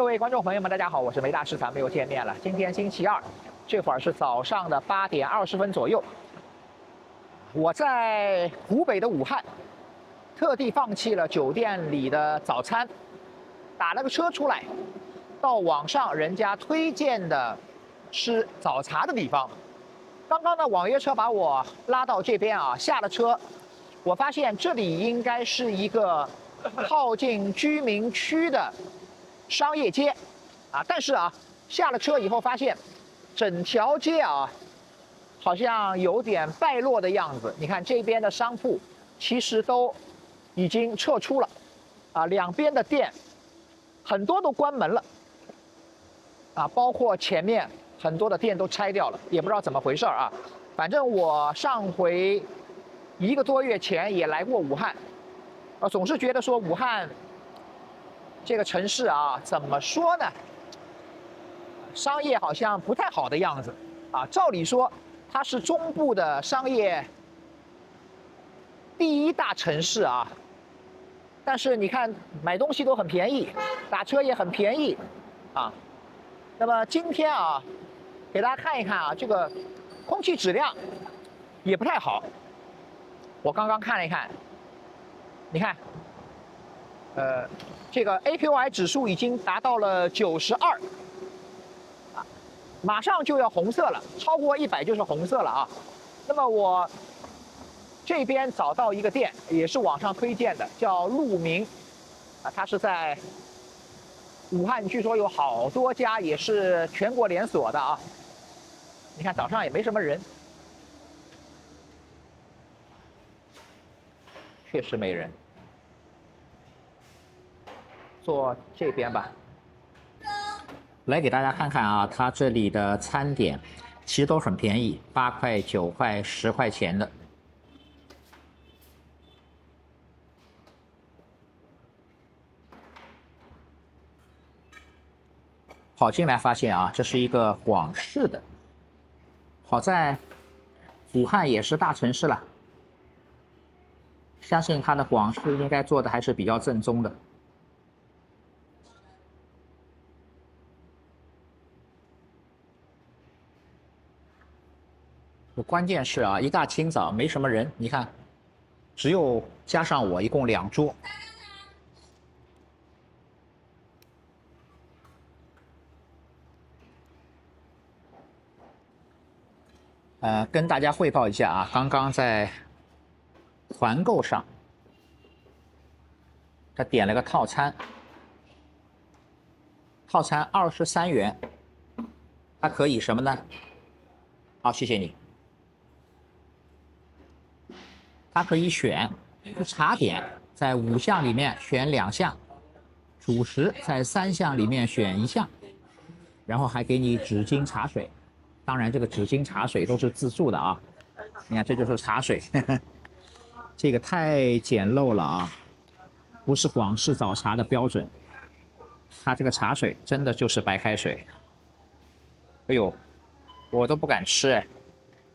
各位观众朋友们，大家好，我是梅大师，咱们又见面了。今天星期二，这会儿是早上的8点20分左右。我在湖北的武汉，特地放弃了酒店里的早餐，打了个车出来，到网上人家推荐的吃早茶的地方。刚刚呢，网约车把我拉到这边啊，下了车，我发现这里应该是一个靠近居民区的商业街，啊，但是啊，下了车以后发现，整条街啊，好像有点败落的样子。你看这边的商铺，其实都已经撤出了，啊，两边的店很多都关门了，啊，包括前面很多的店都拆掉了，也不知道怎么回事啊。反正我上回1个多月前也来过武汉，总是觉得说武汉这个城市啊，怎么说呢？商业好像不太好的样子啊。照理说，它是中部的商业第一大城市啊，但是你看买东西都很便宜，打车也很便宜啊。那么今天啊，给大家看一看啊，这个空气质量也不太好。我刚刚看了一看，你看。这个 AQI 指数已经达到了92，啊，马上就要红色了，超过100就是红色了啊。那么我这边找到一个店，也是网上推荐的，叫鹿鸣，啊，它是在武汉，据说有好多家，也是全国连锁的啊。你看早上也没什么人，确实没人。坐这边吧，来给大家看看啊，它这里的餐点其实都很便宜，8块、9块、10块钱的。跑进来发现啊，这是一个广式的，好在武汉也是大城市了，相信它的广式应该做的还是比较正宗的。关键是啊，一大清早没什么人，你看，只有加上我一共2桌。跟大家汇报一下啊，刚刚在团购上，他点了个套餐，套餐23元，它可以什么呢？好，谢谢你。它可以选茶点，在5项里面选2项，主食在3项里面选1项，然后还给你纸巾茶水。当然，这个纸巾茶水都是自助的啊。你看，这就是茶水，呵呵，这个太简陋了啊，不是广式早茶的标准。它这个茶水真的就是白开水。哎呦，我都不敢吃哎，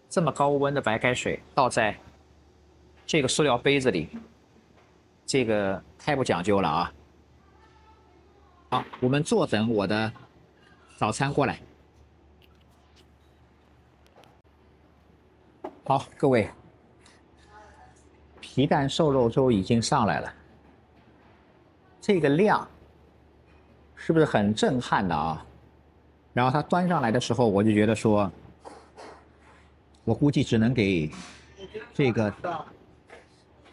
这么高温的白开水倒在这个塑料杯子里，这个太不讲究了啊！好，我们坐等我的早餐过来。好，各位，皮蛋瘦肉粥已经上来了，这个量是不是很震撼的啊？然后它端上来的时候，我就觉得说，我估计只能给这个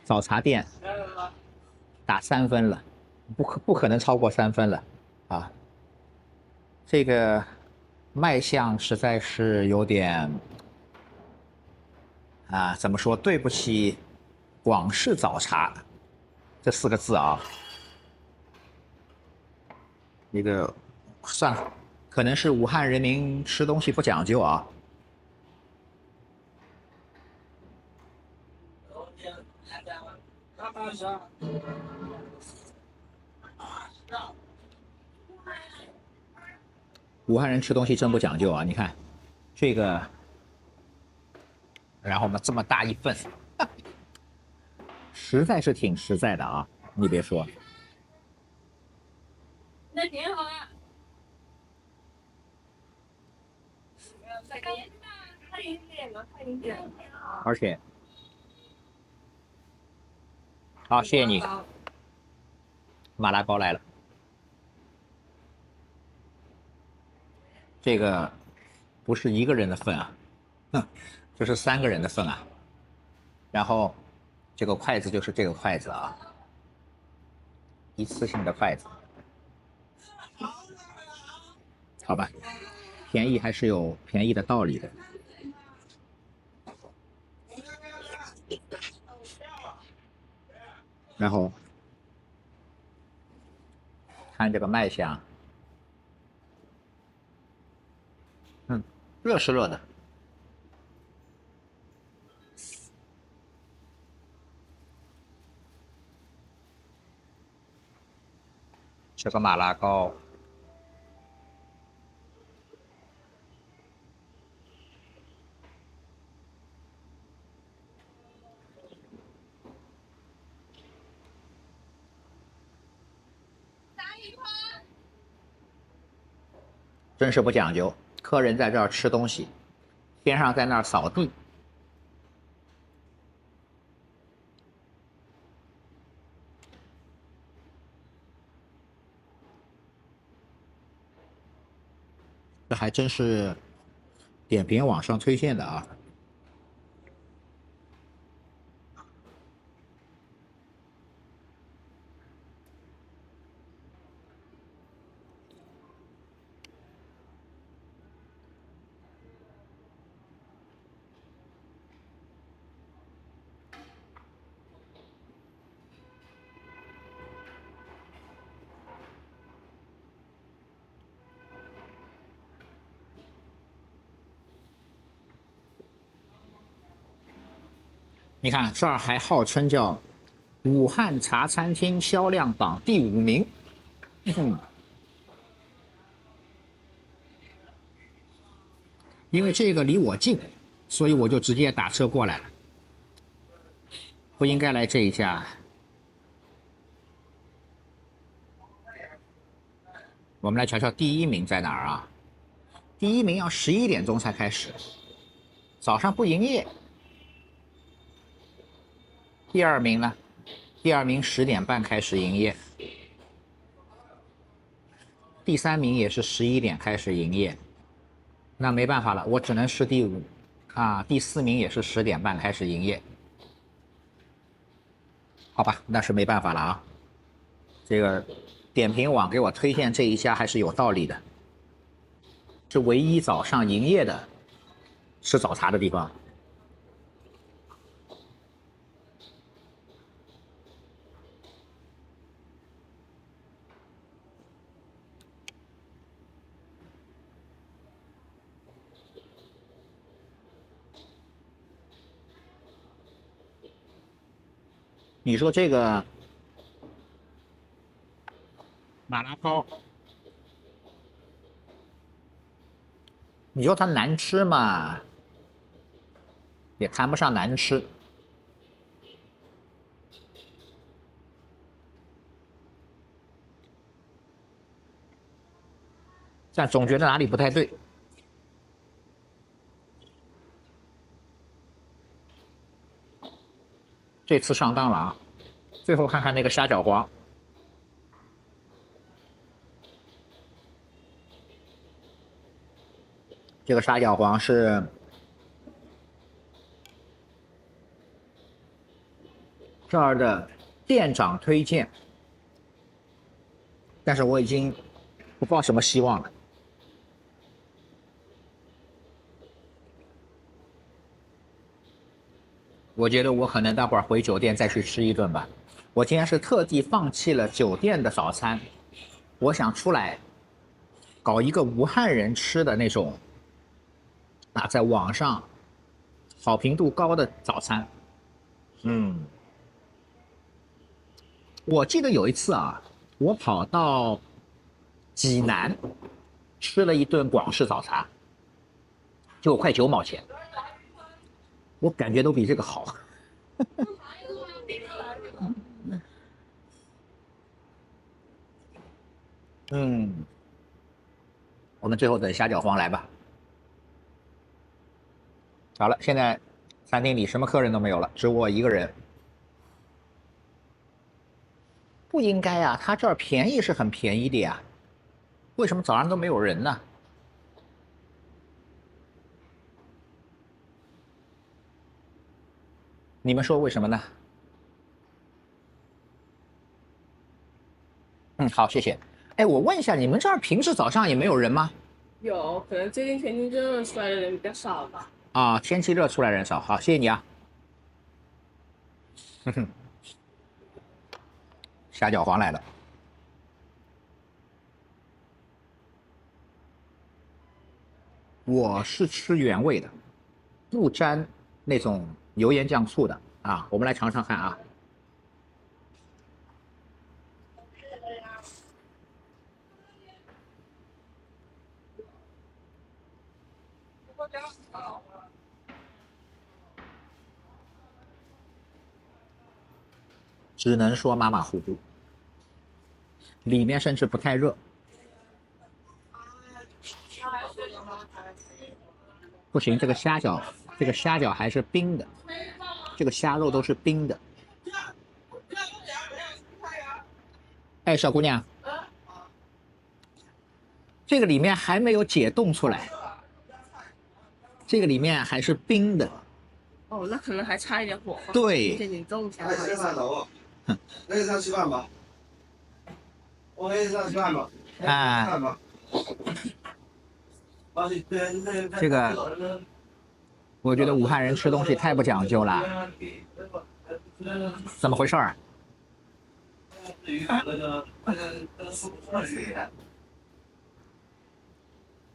早茶店打3分了，不可能超过3分了啊！这个卖相实在是有点啊，怎么说？对不起，广式早茶这4个字啊，那个算了，可能是武汉人民吃东西不讲究啊。武汉人吃东西真不讲究啊！你看，这个，然后呢这么大一份，实在是挺实在的啊！你别说，那挺好呀。而且，好，谢谢你，马拉糕来了。这个不是一个人的份啊，这是3个人的份啊。然后，这个筷子就是这个筷子啊，一次性的筷子，好吧，便宜还是有便宜的道理的。然后看这个麦香，热是热的。吃个马拉糕，真是不讲究。客人在这儿吃东西，边上在那儿扫地。这还真是点评网上推荐的啊。你看这儿还号称叫武汉茶餐厅销量榜第5名。因为这个离我近，所以我就直接打车过来了。不应该来这一家。我们来瞧瞧第1名在哪儿啊？第1名要11点钟才开始，早上不营业。第2名呢？第2名10点半开始营业。第3名也是11点开始营业。那没办法了，我只能是第5啊。第4名也是10点半开始营业。好吧，那是没办法了啊。这个点评网给我推荐这一家还是有道理的，是唯一早上营业的吃早茶的地方。你说这个马拉糕，你说它难吃嘛，也谈不上难吃。但总觉得哪里不太对。这次上当了啊！最后看看那个虾饺皇，这个虾饺皇是这儿的店长推荐，但是我已经不抱什么希望了。我觉得我可能待会儿回酒店再去吃一顿吧。我今天是特地放弃了酒店的早餐，我想出来搞一个武汉人吃的那种啊，在网上好评度高的早餐。我记得有一次啊，我跑到济南吃了一顿广式早茶，就快9毛钱，我感觉都比这个好。我们最后等虾饺皇来吧。好了，现在餐厅里什么客人都没有了，只有我一个人。不应该啊，他这儿便宜是很便宜的呀，为什么早上都没有人呢？你们说为什么呢？好，谢谢。哎，我问一下，你们这儿平时早上也没有人吗？有，可能最近天气热，出来的人比较少吧。啊，天气热出来人少，好，谢谢你啊。哼哼，虾饺皇来了。我是吃原味的，不沾那种油盐酱醋的啊。我们来尝尝看啊。只能说马马虎虎，里面甚至不太热。不行，这个虾饺还是冰的，这个虾肉都是冰的。哎，小姑娘，这个里面还没有解冻出来，这个里面还是冰的。哦，那可能还差一点火候。对，先你动一下。吃饭了，那就上吃饭吧。我可以上吃饭吧。啊，这个，我觉得武汉人吃东西太不讲究了，怎么回事儿？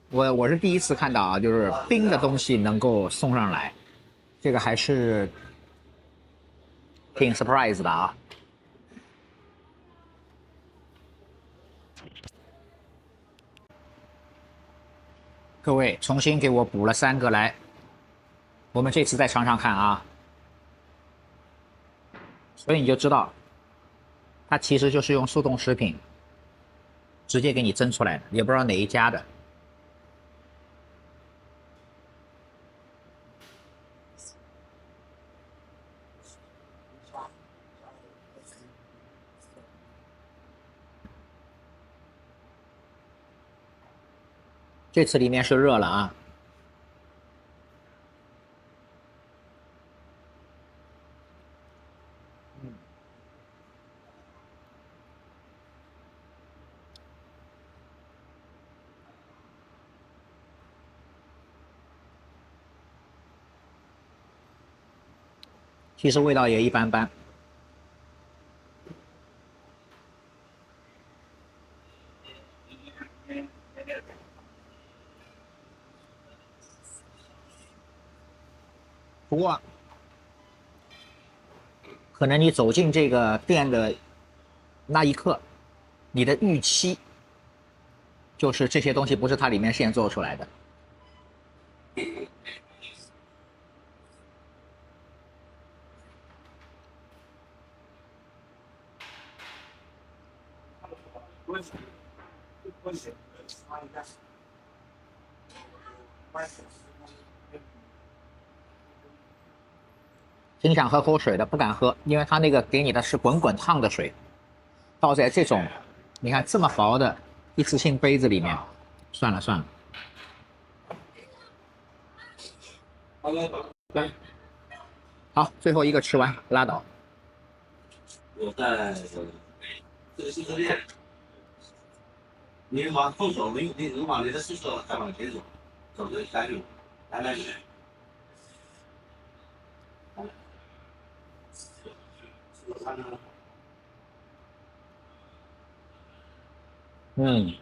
我是第一次看到啊，就是冰的东西能够送上来，这个还是挺 surprise 的啊。各位重新给我补了3个来，我们这次再尝尝看啊。所以你就知道，它其实就是用速冻食品直接给你蒸出来的，也不知道哪一家的。这次里面是热了啊。其实味道也一般般。不过，可能你走进这个店的那一刻，你的预期就是这些东西不是它里面现做出来的。挺想喝口水的，不敢喝，因为它那个给你的是滚滚烫的水，倒在这种，你看这么薄的一次性杯子里面，算了算了。好，最后一个吃完拉倒。我在这个汽车店，你往后走，你往你的宿舍再往前走，走这3路，来。嗯，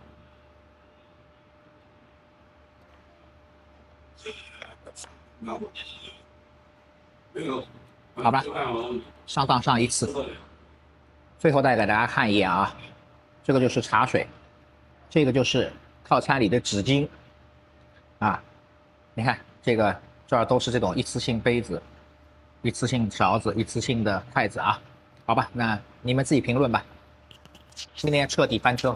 好吧，上当上一次。最后再给大家看一眼啊，这个就是茶水，这个就是套餐里的纸巾啊。你看这个这儿都是这种一次性杯子、一次性勺子、一次性的筷子啊。好吧，那你们自己评论吧。今天彻底翻车。